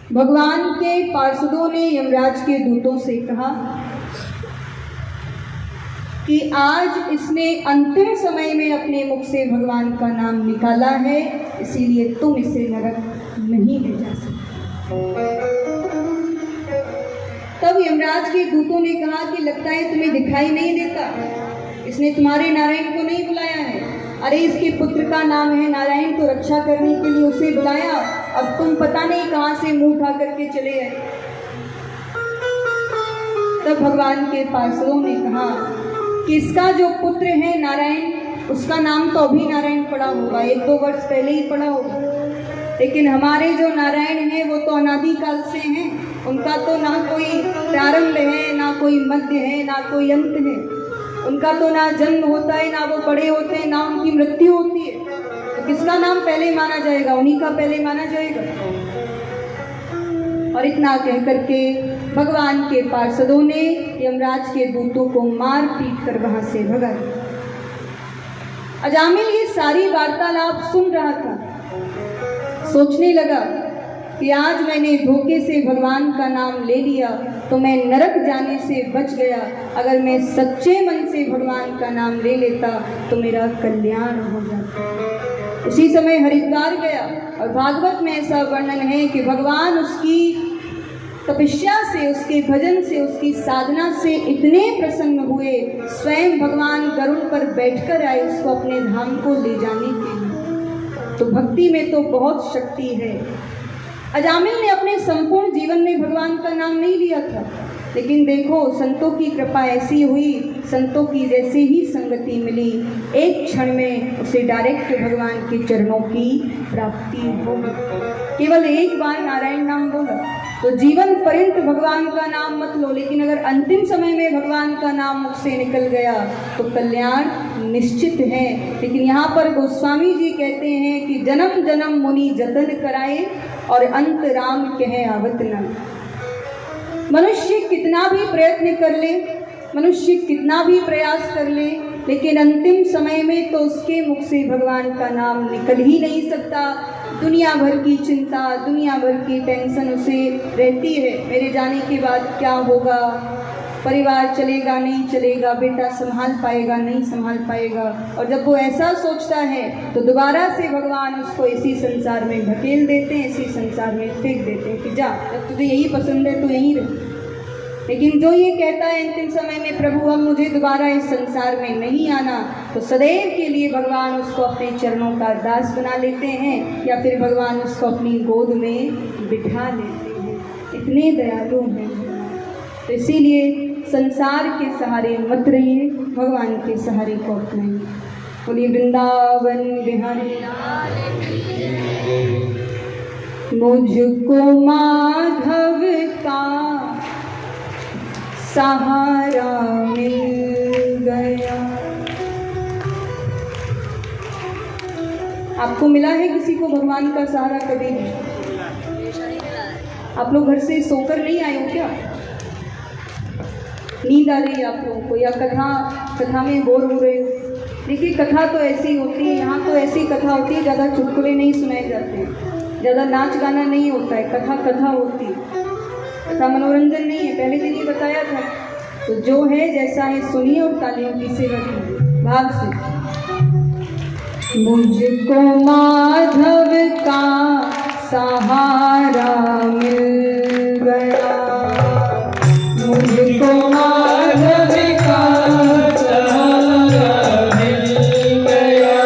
भगवान के पार्षदों ने यमराज के दूतों से कहा कि आज इसने अंतिम समय में अपने मुख से भगवान का नाम निकाला है, इसीलिए तुम इसे नरक नहीं ले जा सकते। तब यमराज के दूतों ने कहा कि लगता है तुम्हें दिखाई नहीं देता, इसने तुम्हारे नारायण को नहीं बुलाया है। अरे इसके पुत्र का नाम है नारायण, तो रक्षा करने के लिए उसे बुलाया, अब तुम पता नहीं कहां से मुंह उठा करके चले आए। तब भगवान के पार्षदों ने कहा कि इसका जो पुत्र है नारायण, उसका नाम तो अभी नारायण पड़ा होगा, 1-2 वर्ष पहले ही पड़ा होगा, लेकिन हमारे जो नारायण हैं वो तो अनादिकाल से हैं, उनका तो ना कोई प्रारंभ है, ना कोई मध्य है, ना कोई अंत है, उनका तो ना जन्म होता है, ना वो बड़े होते हैं, ना उनकी मृत्यु होती है। तो किसका नाम पहले माना जाएगा? उन्हीं का पहले माना जाएगा। और इतना कह करके भगवान के पार्षदों ने यमराज के दूतों को मार पीट कर वहां से भगा दिया। अजामिल ये सारी वार्तालाप सुन रहा था, सोचने लगा कि आज मैंने धोखे से भगवान का नाम ले लिया तो मैं नरक जाने से बच गया, अगर मैं सच्चे मन से भगवान का नाम ले लेता तो मेरा कल्याण हो जाता। उसी समय हरिद्वार गया और भागवत में ऐसा वर्णन है कि भगवान उसकी तपस्या से, उसके भजन से, उसकी साधना से इतने प्रसन्न हुए, स्वयं भगवान गरुड़ पर बैठकर आए उसको अपने धाम को ले जाने के लिए। तो भक्ति में तो बहुत शक्ति है। अजामिल ने अपने संपूर्ण जीवन में भगवान का नाम नहीं लिया था, लेकिन देखो संतों की कृपा ऐसी हुई, संतों की जैसे ही संगति मिली, एक क्षण में उसे डायरेक्ट भगवान के चरणों की प्राप्ति हो गई। केवल एक बार नारायण नाम बोला तो जीवन पर्यंत भगवान का नाम मत लो, लेकिन अगर अंतिम समय में भगवान का नाम मुख से निकल गया तो कल्याण निश्चित है। लेकिन यहाँ पर गोस्वामी जी कहते हैं कि जन्म जन्म मुनि जतन कराए और अंत राम कहे आवत न। मनुष्य कितना भी प्रयत्न कर ले, मनुष्य कितना भी प्रयास कर ले, लेकिन अंतिम समय में तो उसके मुख से भगवान का नाम निकल ही नहीं सकता। दुनिया भर की चिंता, दुनिया भर की टेंशन उसे रहती है, मेरे जाने के बाद क्या होगा, परिवार चलेगा नहीं चलेगा, बेटा संभाल पाएगा नहीं संभाल पाएगा। और जब वो ऐसा सोचता है तो दोबारा से भगवान उसको इसी संसार में ढकेल देते हैं, इसी संसार में फेंक देते हैं कि जा, जब तुझे यही पसंद है तो यहीं रह। लेकिन जो ये कहता है अंतिम समय में प्रभु अब मुझे दोबारा इस संसार में नहीं आना, तो सदैव के लिए भगवान उसको अपने चरणों का दास बना लेते हैं, या फिर भगवान उसको अपनी गोद में बिठा लेते हैं। इतने दयालु हैं। तो इसीलिए संसार के सहारे मत रहिए, भगवान के सहारे को अपनाइए। बोलिए वृंदावन बिहारी मुझको माधव का सहारा मिल गया। आपको मिला है किसी को भगवान का सहारा? कभी नहीं। आप लोग घर से सोकर नहीं आए हो क्या? नींद आ रही है आप लोगों को, या कथा में बोर हो रहे हो? देखिए कथा तो ऐसी होती है, यहाँ तो ऐसी कथा होती है, ज़्यादा चुटकुले नहीं सुनाए जाते हैं, ज़्यादा नाच गाना नहीं होता है, कथा होती है। कथा मनोरंजन नहीं है, पहले दिन ही बताया था। तो जो है जैसा है सुनिए और तालियों की सेवा कीजिए भाव से। मुझको माधव का सहारा मिल गया, मुझको माधव का सहारा मिल गया,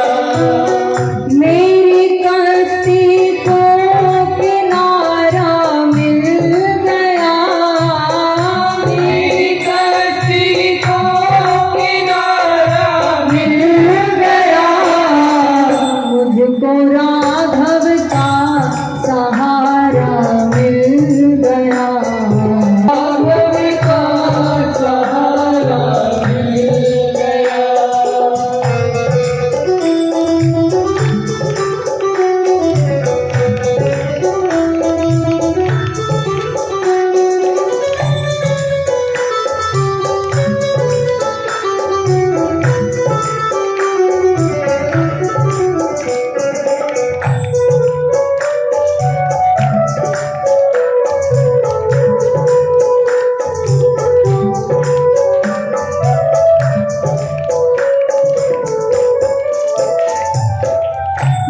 मेरी कश्ती को किनारा मिल गया, मेरी कश्ती को किनारा मिल गया, मुझको राघव का सहारा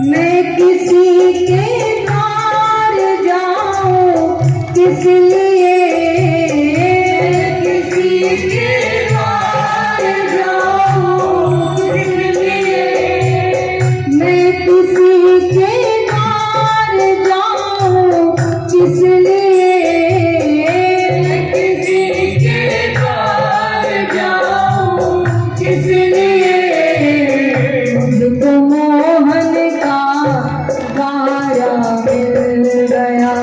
मैं किसी के द्वार जाऊं किस लिए, किसी के द्वार जाऊं किस लिए, मैं किसी के द्वार जाऊं किस लिए, किसी के द्वार जाऊं किस लिए, मुझको मोहन का द्वारा मिल गया,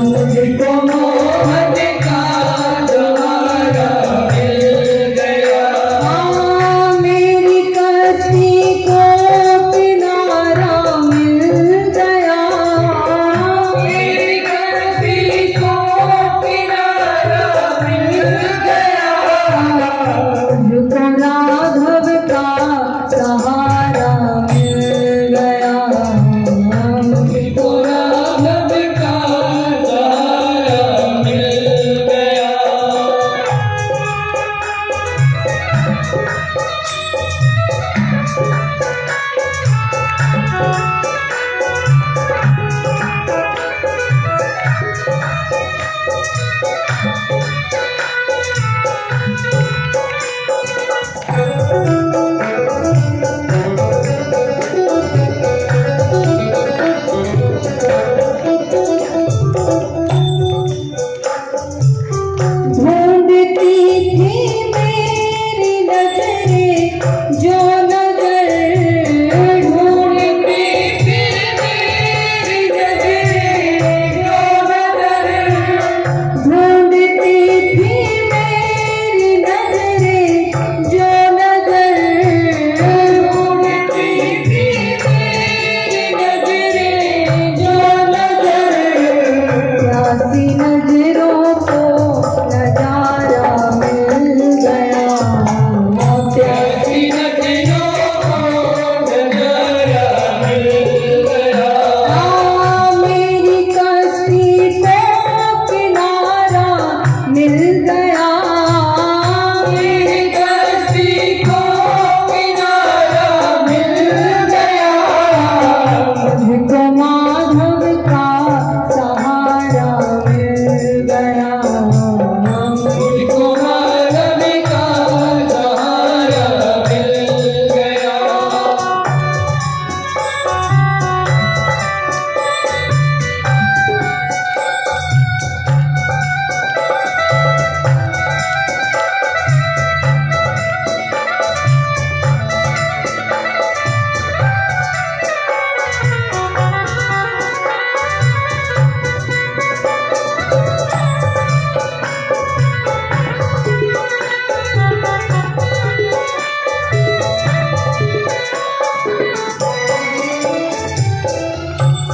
मुझको मोहन का द्वारा मिल गया, मेरी कश्ती को किनारा मिल गया, मेरी कश्ती को किनारा मिल गया, मुझको राघव का सहारा मिल गया, मुझको राघव का सहारा मिल गया। ढूंढती थी मेरी नजरें जो नजर, ढूंढती थी मेरी नजरें जो नजर, ढूंढती थी मेरी नजरें जो नजर, ढूंढती थी मेरी नजरें जो नजर, प्यासी नजरों को नजारा मिल गया, प्यासी नजरों को नजारा मिल गया, मेरी कश्ती को किनारा मिल गया, मेरी कश्ती को किनारा मिल गया, मुझको माधव का सहारा मिल गया, मुझको माधव का सहारा मिल गया।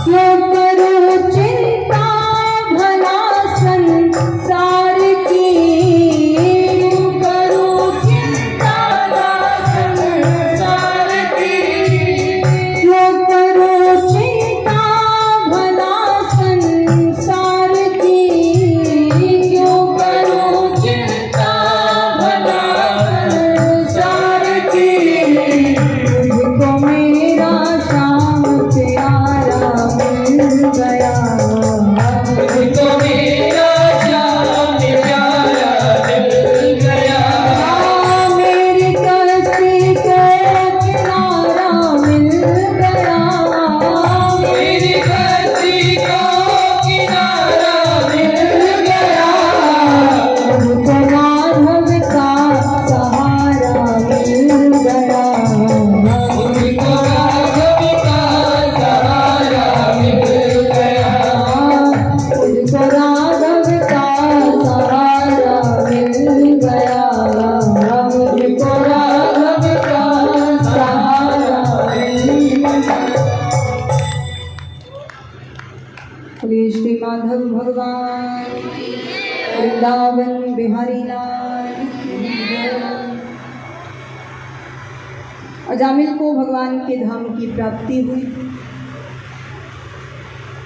क्यों करूं चिंता भला संसार की, क्यों करूं चिंता संसार की, क्यों करूं चिंता भला संसार की, क्यों करूं चिंता भला संसार की, मुझको मेरा श्याम प्यारा मिल गया, मुझको मेरा श्याम प्यारा मिल गया, मेरी कश्ती को किनारा मिल गया, मेरी कश्ती को किनारा मिल गया, मुझको राघव का सहारा मिल गया, मुझको राघव का सहारा मिल गया, मुझको राघव का सहारा मिल गया, मुझको राघव का सहारा मिल गया। बोलिए श्री माधव भगवान वृंदावन बिहारी लाल। अजामिल को भगवान के धाम की प्राप्ति हुई।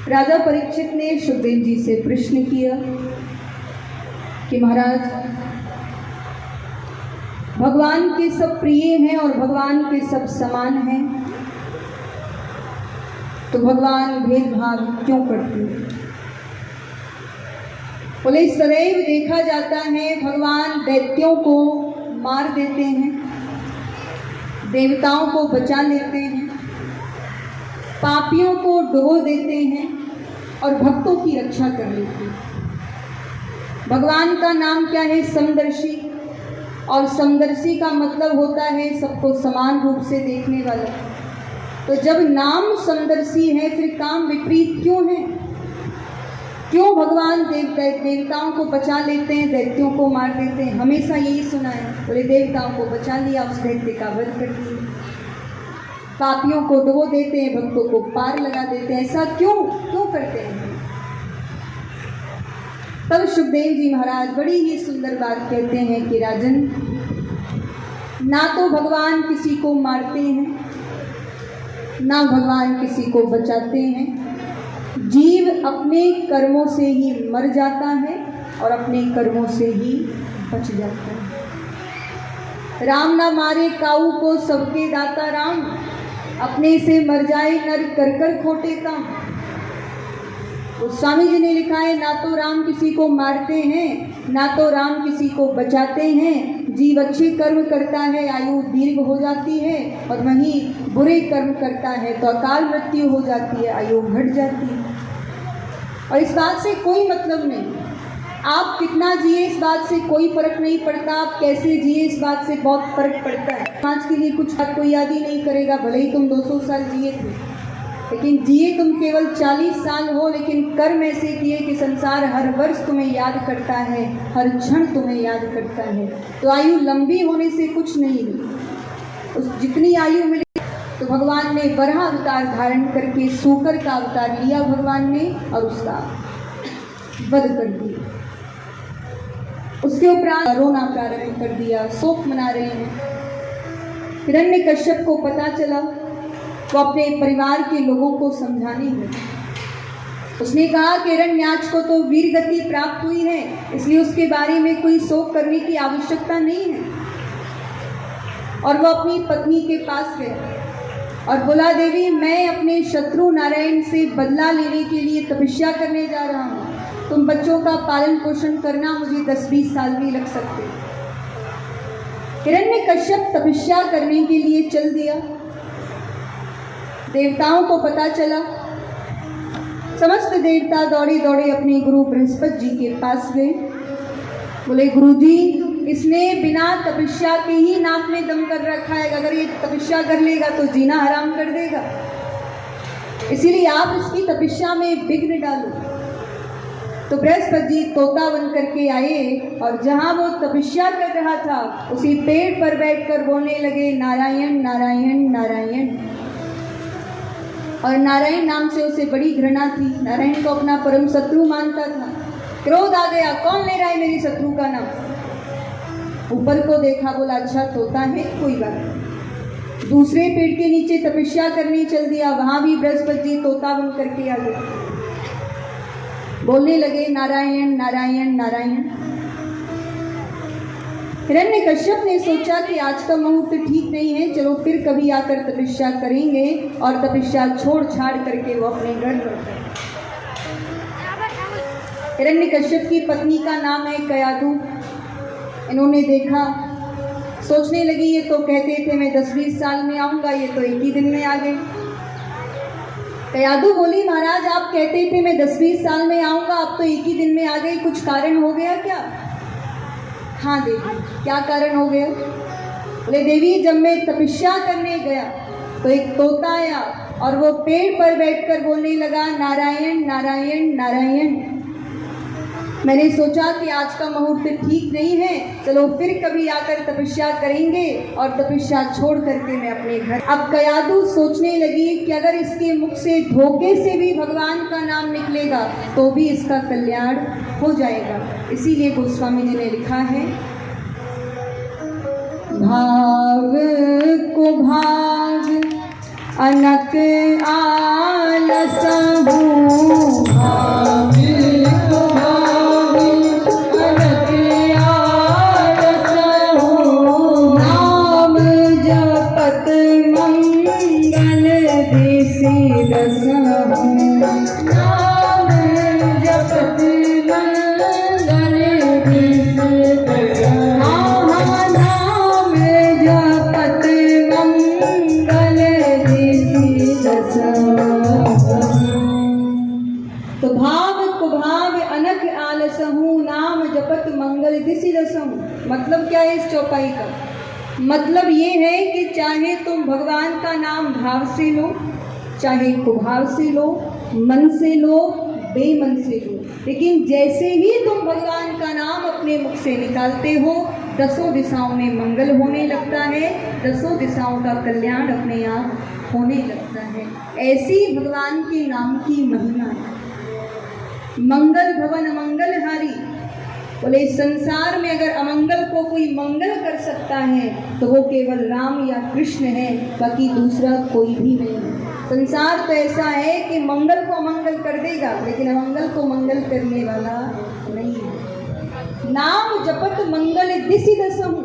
राजा परीक्षित ने सुखदेव जी से प्रश्न किया कि महाराज, भगवान के सब प्रिय हैं और भगवान के सब समान हैं, तो भगवान भेदभाव क्यों करते हैं? बोले सदैव देखा जाता है भगवान दैत्यों को मार देते हैं, देवताओं को बचा लेते हैं, पापियों को डुबो देते हैं और भक्तों की रक्षा कर लेते हैं। भगवान का नाम क्या है? समदर्शी। और समदर्शी का मतलब होता है सबको समान रूप से देखने वाला। तो जब नाम समदर्शी है फिर काम विपरीत क्यों है? क्यों भगवान देवताओं को बचा लेते हैं, दैत्यों को मार देते हैं? हमेशा यही सुना है। बोले देवताओं को बचा लिया, उस दैत्य का वध कर दिया, पापियों को डुबो देते हैं, भक्तों को पार लगा देते हैं। ऐसा क्यों करते हैं? तब सुखदेव जी महाराज बड़ी ही सुंदर बात कहते हैं कि राजन, ना तो भगवान किसी को मारते हैं, ना भगवान किसी को बचाते हैं। जीव अपने कर्मों से ही मर जाता है और अपने कर्मों से ही बच जाता है। राम ना मारे काऊ को सबके दाता राम, अपने से मर जाए नर कर कर खोटे काम। तो स्वामी जी ने लिखा है, ना तो राम किसी को मारते हैं, ना तो राम किसी को बचाते हैं। जीव अच्छे कर्म करता है, आयु दीर्घ हो जाती है, और वहीं बुरे कर्म करता है तो अकाल मृत्यु हो जाती है, आयु घट जाती है। और इस बात से कोई मतलब नहीं, आप कितना जिए इस बात से कोई फर्क नहीं पड़ता, आप कैसे जिए इस बात से बहुत फर्क पड़ता है। आज के लिए कुछ बात कोई याद ही नहीं करेगा, भले ही तुम 200 साल जिए थे, लेकिन जिए तुम केवल 40 साल हो, लेकिन कर्म ऐसे किए कि संसार हर वर्ष तुम्हें याद करता है, हर क्षण तुम्हें याद करता है। तो आयु लंबी होने से कुछ नहीं है। उस जितनी आयु मिले, तो भगवान ने वराह अवतार धारण करके सूकर का अवतार लिया भगवान ने, और उसका वध कर दिया। उसके उपरांत रोना प्रारंभ कर दिया, शोक मना रहे हैं। हिरण्यकश्यप को पता चला, वो अपने परिवार के लोगों को समझाने लगे। उसने कहा कि हिरण्याक्ष को तो वीर गति प्राप्त हुई है, इसलिए उसके बारे में कोई शोक करने की आवश्यकता नहीं है। और वो अपनी पत्नी के पास गया और बोला, देवी मैं अपने शत्रु नारायण से बदला लेने के लिए तपस्या करने जा रहा हूँ, तुम बच्चों का पालन पोषण करना, मुझे 10-20 साल भी लग सकते। हिरण्यकश्यप तपस्या करने के लिए चल दिया। देवताओं को पता चला, समस्त देवता दौड़े दौड़े अपने गुरु बृहस्पति जी के पास गए। बोले, गुरुजी इसने बिना तपस्या के ही नाक में दम कर रखा है, अगर ये तपस्या कर लेगा तो जीना हराम कर देगा, इसीलिए आप इसकी तपस्या में विघ्न डालो। तो बृहस्पति जी तोता बन करके आए और जहाँ वो तपस्या कर रहा था उसी पेड़ पर बैठकर बोलने लगे, नारायण नारायण नारायण। और नारायण नाम से उसे बड़ी घृणा थी, नारायण को अपना परम शत्रु मानता था। क्रोध आ गया, कौन ले रहा है मेरी शत्रु का नाम? ऊपर को देखा, बोला अच्छा तोता है, कोई बात नहीं। दूसरे पेड़ के नीचे तपस्या करने चल दिया, वहां भी बृहस्पति जी तोता बन करके आ गए, बोलने लगे नारायण नारायण नारायण। हिरण्यकश्यप ने सोचा कि आज का मुहूर्त ठीक नहीं है, चलो फिर कभी आकर तपस्या करेंगे, और तपस्या छोड़ छाड़ करके वो अपने घर लौट गए। हिरण्यकश्यप की पत्नी का नाम है कयादु। इन्होंने देखा, सोचने लगी ये तो कहते थे मैं 10-20 साल में आऊँगा, ये तो एक ही दिन में आ गए। कयादु बोली, महाराज आप कहते थे मैं 10-20 साल में आऊँगा, अब तो एक ही दिन में आ गई, कुछ कारण हो गया क्या? हाँ देवी, क्या कारण हो गया? बोले, देवी जब मैं तपस्या करने गया तो एक तोता आया और वो पेड़ पर बैठकर बोलने लगा नारायण नारायण नारायण। मैंने सोचा कि आज का मुहूर्त ठीक नहीं है, चलो फिर कभी आकर तपस्या करेंगे, और तपस्या छोड़ करके मैं अपने घर। अब कयादु सोचने लगी कि अगर इसके मुख से धोखे से भी भगवान का नाम निकलेगा तो भी इसका कल्याण हो जाएगा। इसीलिए गोस्वामी जी ने लिखा है, भाव को भाग अनक आलस हूँ, भाव को भाग अनक आलस हूँ, नाम जपत मंगल देसी दसहु नाम जपत मंगल दिसि दसहु। नाम जपत मंगल दिसि दसहु। तो भाव कुभाव अनक आलसहु नाम जपत मंगल दिसि दसहु। मतलब क्या है इस चौपाई का? मतलब ये है कि चाहे तुम भगवान का नाम भाव से लो, चाहे कुभाव से लो, मन से लो, बेमन से लो, लेकिन जैसे ही तुम भगवान का नाम अपने मुख से निकालते हो, दसों दिशाओं में मंगल होने लगता है, दसों दिशाओं का कल्याण अपने आप होने लगता है। ऐसी भगवान के नाम की महिमा है। मंगल भवन अमंगल हारी। बोले इस संसार में अगर अमंगल को कोई मंगल कर सकता है तो वो केवल राम या कृष्ण है, बाकी दूसरा कोई भी नहीं है। संसार तो ऐसा है कि मंगल को अमंगल कर देगा, लेकिन अमंगल को मंगल करने वाला नहीं है। नाम जपत मंगल दिसि दसहु।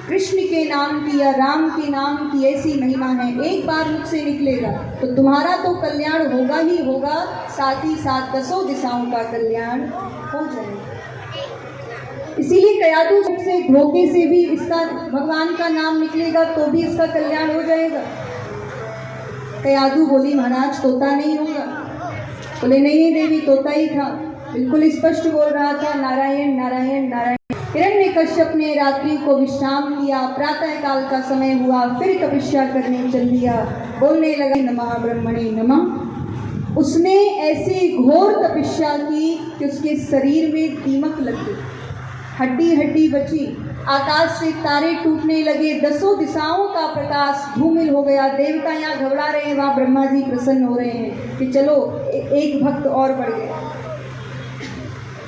कृष्ण के नाम की या राम के नाम की ऐसी महिमा है, एक बार मुख से निकलेगा तो तुम्हारा तो कल्याण होगा ही होगा, साथ ही साथ दसों दिशाओं का कल्याण हो जाएगा। इसीलिए कयादू से धोखे से भी इसका भगवान का नाम निकलेगा तो भी इसका कल्याण हो जाएगा। कयादू बोली महाराज तोता नहीं होगा। बोले नहीं देवी तोता ही था, बिल्कुल स्पष्ट बोल रहा था नारायण नारायण नारायण। हिरण्यकश्यप ने रात्रि को विश्राम किया, प्रातः काल का समय हुआ, फिर तपस्या करने चल दिया, बोलने लगा नमः ब्रह्मणे नमः। उसने ऐसी घोर तपस्या की कि उसके शरीर में दीमक लग गई, हड्डी हड्डी बची, आकाश से तारे टूटने लगे, दसों दिशाओं का प्रकाश धूमिल हो गया। देवता यहाँ घबरा रहे हैं, वहाँ ब्रह्मा जी प्रसन्न हो रहे हैं कि चलो एक भक्त और बढ़ गया।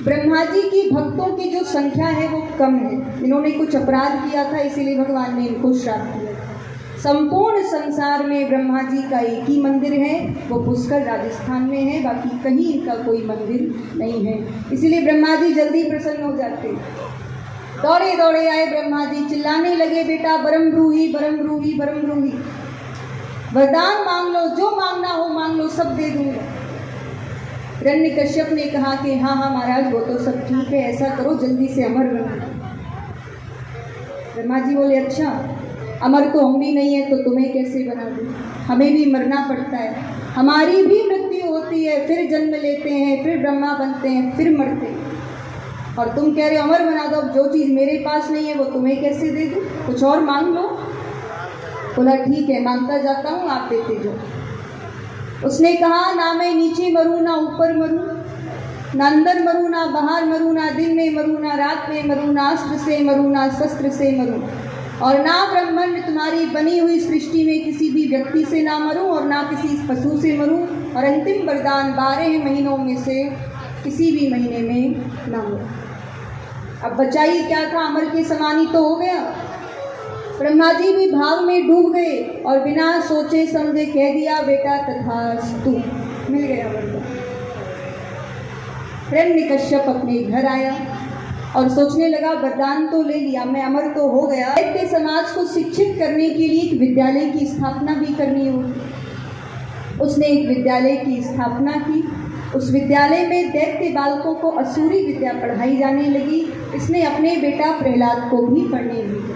ब्रह्मा जी की भक्तों की जो संख्या है वो कम है, इन्होंने कुछ अपराध किया था इसीलिए भगवान ने इनको श्राप दिया। संपूर्ण संसार में ब्रह्मा जी का एक ही मंदिर है, वो पुष्कर राजस्थान में है, बाकी कहीं इनका कोई मंदिर नहीं है। इसीलिए ब्रह्मा जी जल्दी प्रसन्न हो जाते। दौड़े दौड़े आए ब्रह्मा जी, चिल्लाने लगे बेटा बरम रूही बरम रूही बरम रूही, वरदान मांग लो, जो मांगना हो मांग लो, सब दे दूंगा। हिरण्यकश्यप ने कहा कि हाँ हाँ महाराज वो तो सब ठीक है, ऐसा करो जल्दी से अमर बनो। ब्रह्मा जी बोले अच्छा अमर तो हम भी नहीं है तो तुम्हें कैसे बना दूं, हमें भी मरना पड़ता है, हमारी भी मृत्यु होती है, फिर जन्म लेते हैं, फिर ब्रह्मा बनते हैं, फिर मरते हैं, और तुम कह रहे हो अमर बना दो। अब जो चीज़ मेरे पास नहीं है वो तुम्हें कैसे दे दूं, कुछ और मांग लो। बोला ठीक है मांगता जाता हूँ, आप देते जाओ। उसने कहा ना मैं नीचे मरूँ ना ऊपर मरूँ, ना अंदर मरूँ ना बाहर मरूँ, ना दिन में मरूँ ना रात में मरूँ, ना अस्त्र से मरूँ ना शस्त्र से मरूँ, और ना ब्रह्मांड तुम्हारी बनी हुई सृष्टि में किसी भी व्यक्ति से ना मरूं, और ना किसी पशु से मरूं, और अंतिम वरदान 12 महीनों में से किसी भी महीने में ना मरूं। अब बचाई क्या था, अमर के समान ही तो हो गया। ब्रह्मा जी भी भाव में डूब गए और बिना सोचे समझे कह दिया बेटा तथास्तु, मिल गया वरदान। हिरण्यकश्यप अपने घर आया और सोचने लगा वरदान तो ले लिया, मैं अमर तो हो गया, दैत्य समाज को शिक्षित करने के लिए एक विद्यालय की स्थापना भी करनी होगी। उसने एक विद्यालय की स्थापना की। उस विद्यालय में दैत्य बालकों को असुरी विद्या पढ़ाई जाने लगी। इसने अपने बेटा प्रहलाद को भी पढ़ने दिया।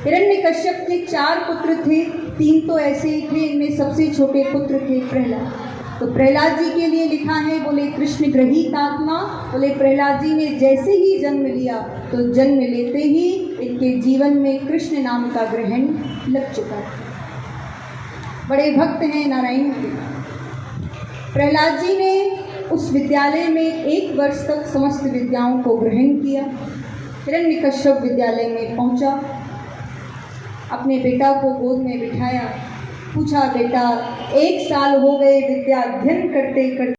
हिरण्यकश्यप के 4 पुत्र थे, 3 तो ऐसे ही थे, इनमें सबसे छोटे पुत्र थे प्रहलाद। तो प्रहलाद जी के लिए लिखा है, बोले कृष्ण ग्रहित आत्मा, बोले प्रहलाद जी ने जैसे ही जन्म लिया तो जन्म लेते ही इनके जीवन में कृष्ण नाम का ग्रहण लग चुका है। बड़े भक्त हैं नारायण के। प्रहलाद जी ने उस विद्यालय में 1 वर्ष तक समस्त विद्याओं को ग्रहण किया। हिरण्यकश्यप विद्यालय में पहुंचा, अपने बेटा को गोद में बिठाया, पूछा बेटा 1 साल हो गए विद्या अध्ययन करते करते